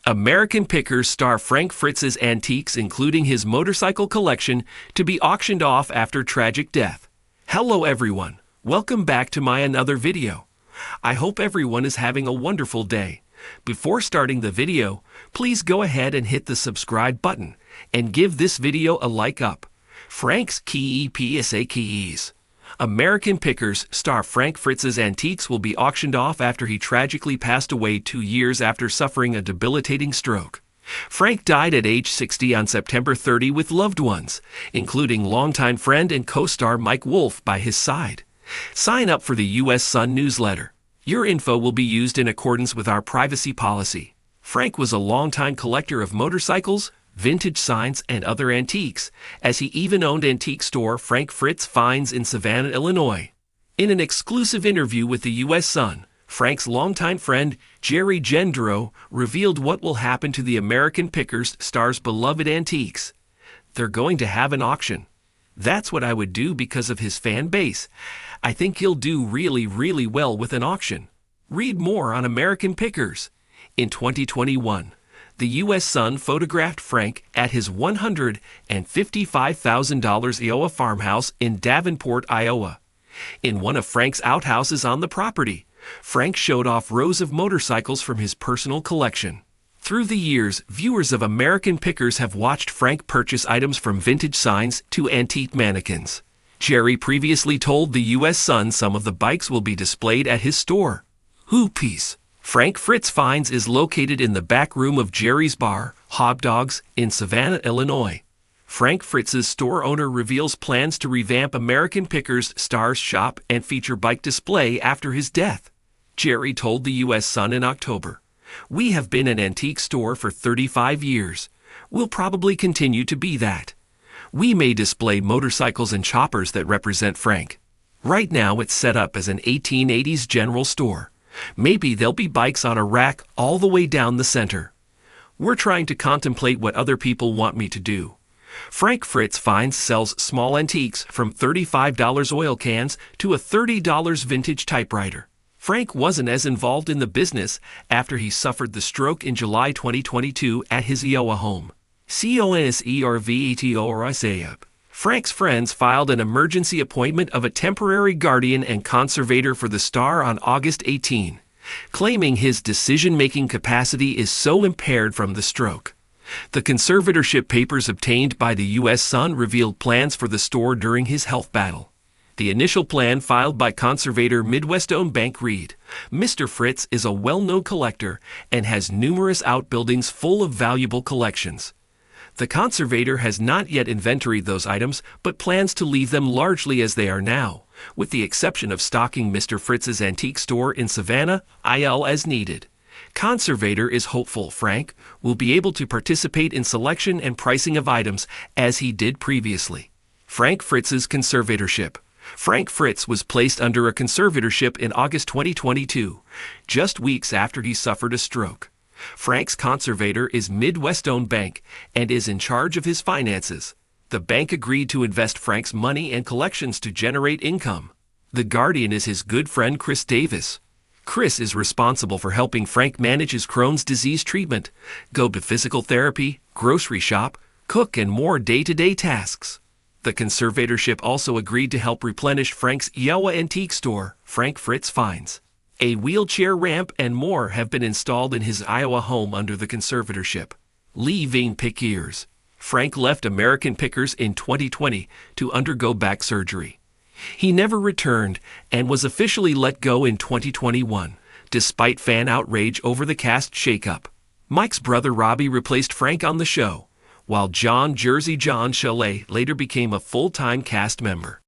American Pickers star Frank Fritz's antiques, including his motorcycle collection, to be auctioned off after tragic death. Hello everyone, welcome back to my another video. I hope everyone is having a wonderful day. Before starting the video, please go ahead and hit the subscribe button and give this video a like up. Frank's key PSA keys. American Pickers star Frank Fritz's antiques will be auctioned off after he tragically passed away 2 years after suffering a debilitating stroke. Frank died at age 60 on September 30 with loved ones, including longtime friend and co-star Mike Wolfe by his side. Sign up for the U.S. Sun newsletter. Your info will be used in accordance with our privacy policy. Frank was a longtime collector of motorcycles, vintage signs, and other antiques, as he even owned antique store Frank Fritz Finds in Savannah, Illinois. In an exclusive interview with the U.S. Sun, Frank's longtime friend, Jerry Gendreau, revealed what will happen to the American Pickers star's beloved antiques. They're going to have an auction. That's what I would do because of his fan base. I think he'll do really well with an auction. Read more on American Pickers. In 2021, the U.S. Sun photographed Frank at his $155,000 Iowa farmhouse in Davenport, Iowa. In one of Frank's outhouses on the property, Frank showed off rows of motorcycles from his personal collection. Through the years, viewers of American Pickers have watched Frank purchase items from vintage signs to antique mannequins. Jerry previously told the U.S. Sun some of the bikes will be displayed at his store. Hoopies. Frank Fritz Finds is located in the back room of Jerry's Bar, Hot Dogs, in Savannah, Illinois. Frank Fritz's store owner reveals plans to revamp American Pickers' star's shop and feature bike display after his death. Jerry told the U.S. Sun in October, "We have been an antique store for 35 years. We'll probably continue to be that. We may display motorcycles and choppers that represent Frank. Right now it's set up as an 1880s general store. Maybe there'll be bikes on a rack all the way down the center. We're trying to contemplate what other people want me to do." Frank Fritz Finds sells small antiques from $35 oil cans to a $30 vintage typewriter. Frank wasn't as involved in the business after he suffered the stroke in July 2022 at his Iowa home. Conservatorship. Frank's friends filed an emergency appointment of a temporary guardian and conservator for the star on August 18, claiming his decision-making capacity is so impaired from the stroke. The conservatorship papers obtained by the U.S. Sun revealed plans for the store during his health battle. The initial plan filed by conservator Midwest-owned bank read, "Mr. Fritz is a well-known collector and has numerous outbuildings full of valuable collections. The conservator has not yet inventoried those items, but plans to leave them largely as they are now, with the exception of stocking Mr. Fritz's antique store in Savannah, IL as needed. Conservator is hopeful Frank will be able to participate in selection and pricing of items as he did previously." Frank Fritz's conservatorship. Frank Fritz was placed under a conservatorship in August 2022, just weeks after he suffered a stroke. Frank's conservator is Midwest-owned bank and is in charge of his finances. The bank agreed to invest Frank's money and collections to generate income. The guardian is his good friend Chris Davis. Chris is responsible for helping Frank manage his Crohn's disease treatment, go to physical therapy, grocery shop, cook, and more day-to-day tasks. The conservatorship also agreed to help replenish Frank's Iowa antique store, Frank Fritz Finds. A wheelchair ramp and more have been installed in his Iowa home under the conservatorship. Leaving Pickers. Frank left American Pickers in 2020 to undergo back surgery. He never returned and was officially let go in 2021, despite fan outrage over the cast shakeup. Mike's brother Robbie replaced Frank on the show, while Jersey John Chalet later became a full-time cast member.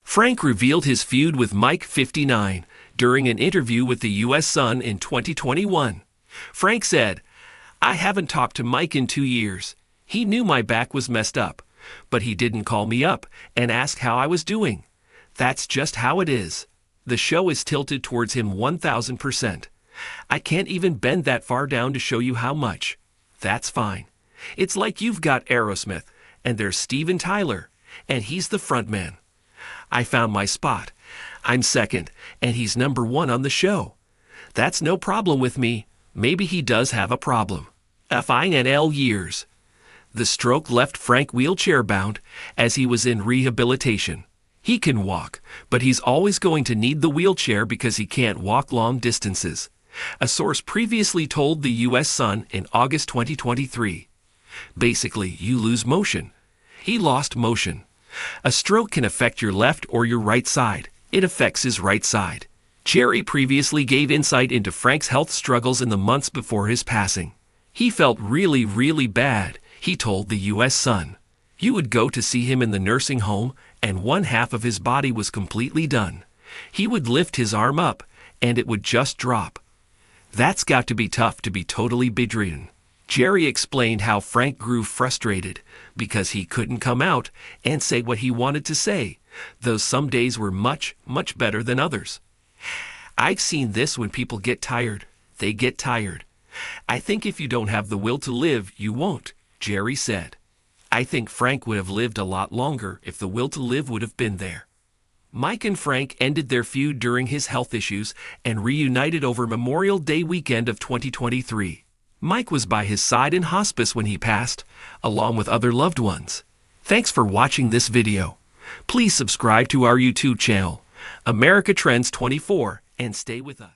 Frank revealed his feud with Mike 59 during an interview with the U.S. Sun in 2021. Frank said, "I haven't talked to Mike in 2 years. He knew my back was messed up, but he didn't call me up and ask how I was doing. That's just how it is. The show is tilted towards him 1000%. I can't even bend that far down to show you how much. That's fine. It's like you've got Aerosmith, and there's Steven Tyler, and he's the frontman. I found my spot. I'm second, and he's number one on the show. That's no problem with me, Maybe he does have a problem. FINL years. The stroke left Frank wheelchair-bound as he was in rehabilitation. He can walk, but he's always going to need the wheelchair because he can't walk long distances. A source previously told the U.S. Sun in August 2023. Basically, you lose motion. He lost motion. A stroke can affect your left or your right side. It affects his right side. Jerry previously gave insight into Frank's health struggles in the months before his passing. He felt really, really bad, he told the U.S. Sun. You would go to see him in the nursing home, and one half of his body was completely done. He would lift his arm up, and it would just drop. That's got to be tough to be totally bedridden. Jerry explained how Frank grew frustrated because he couldn't come out and say what he wanted to say, though some days were much, much better than others. I've seen this when people get tired. They get tired. I think if you don't have the will to live, you won't, Jerry said. I think Frank would have lived a lot longer if the will to live would have been there. Mike and Frank ended their feud during his health issues and reunited over Memorial Day weekend of 2023. Mike was by his side in hospice when he passed, along with other loved ones. Thanks for watching this video. Please subscribe to our YouTube channel, America Trends 24, and stay with us.